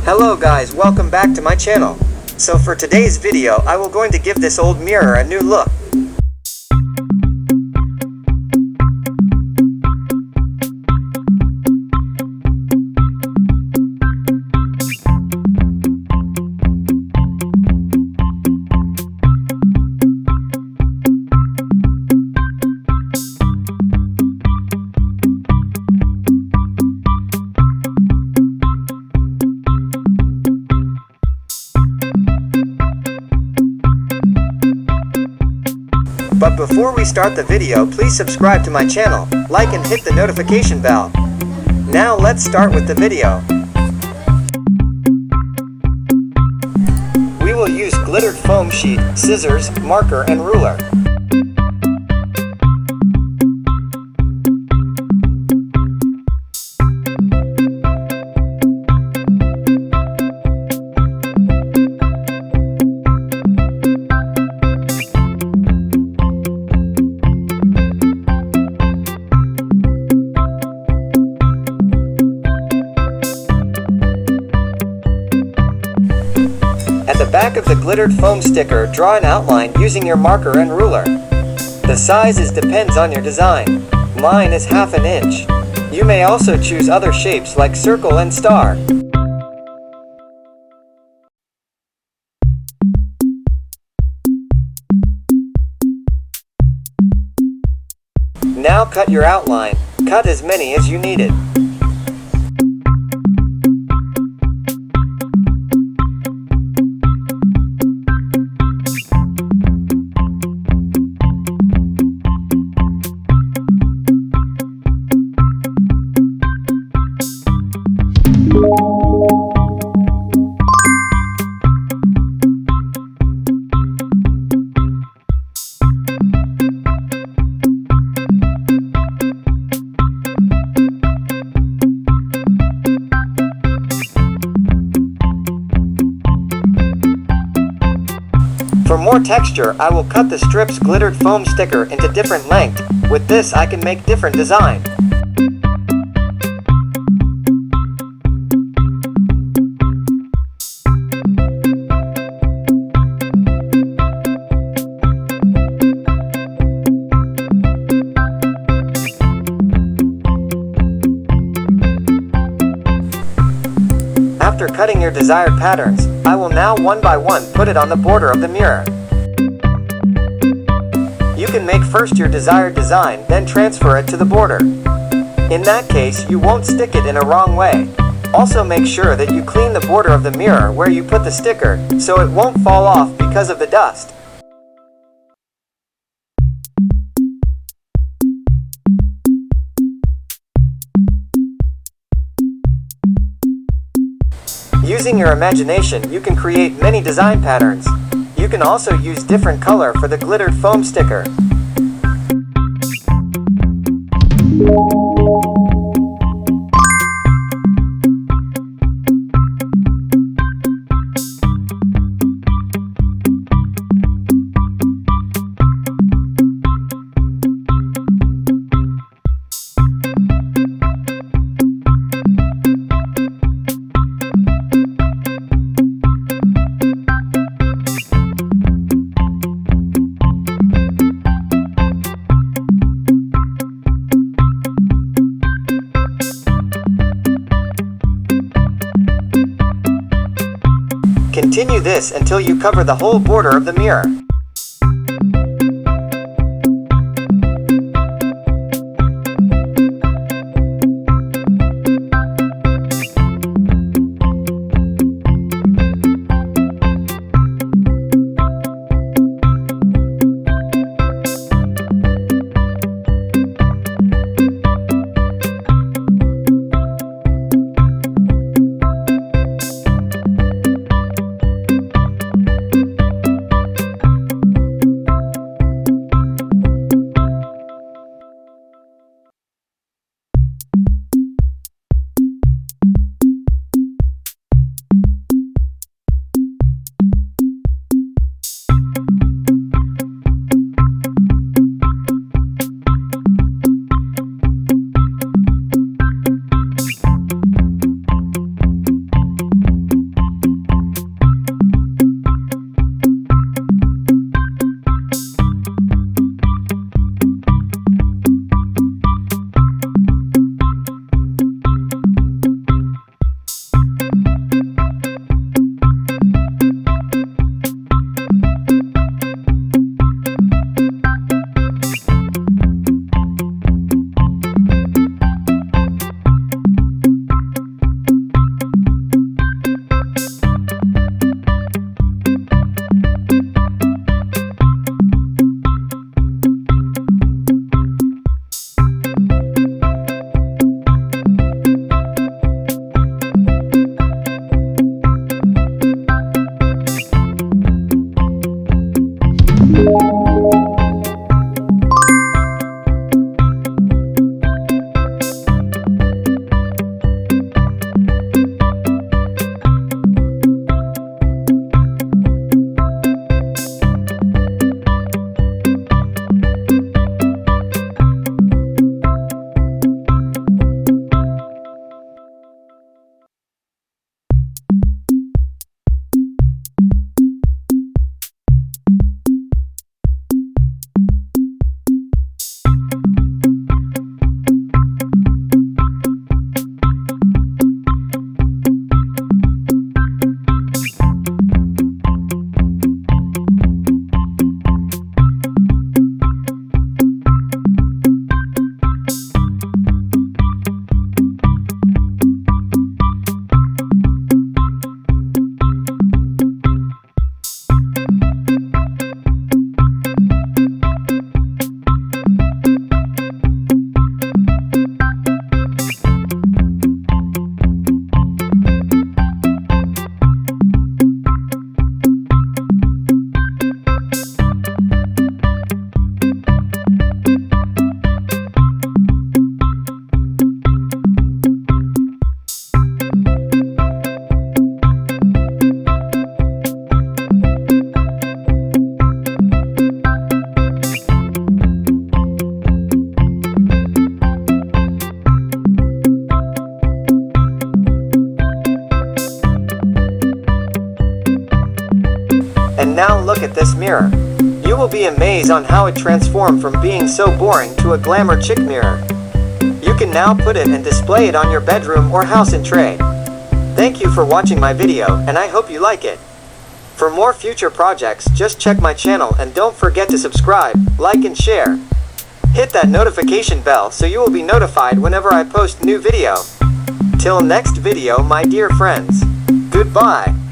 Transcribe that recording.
Hello guys, welcome back to my channel. So for today's video, I will going to give this old mirror a new look. But before we start the video, please subscribe to my channel, like and hit the notification bell. Now let's start with the video. We will use glittered foam sheet, scissors, marker and ruler. At the back of the glittered foam sticker, draw an outline using your marker and ruler. The size depends on your design. Mine is 1/2 inch. You may also choose other shapes like circle and star. Now cut your outline. Cut as many as you needed. For more texture, I will cut the strips glittered foam sticker into different length. With this, I can make different design. After cutting your desired patterns, I will now one by one put it on the border of the mirror. You can make first your desired design, then transfer it to the border. In that case, you won't stick it in a wrong way. Also make sure that you clean the border of the mirror where you put the sticker, so it won't fall off because of the dust. Using your imagination, you can create many design patterns. You can also use different color for the glittered foam sticker. Continue this until you cover the whole border of the mirror. with this mirror. You will be amazed on how it transformed from being so boring to a glamour chic mirror. You can now put it and display it on your bedroom or house in trade. Thank you for watching my video, and I hope you like it. For more future projects, just check my channel and don't forget to subscribe, like and share. Hit that notification bell so you will be notified whenever I post new video. Till next video, my dear friends. Goodbye.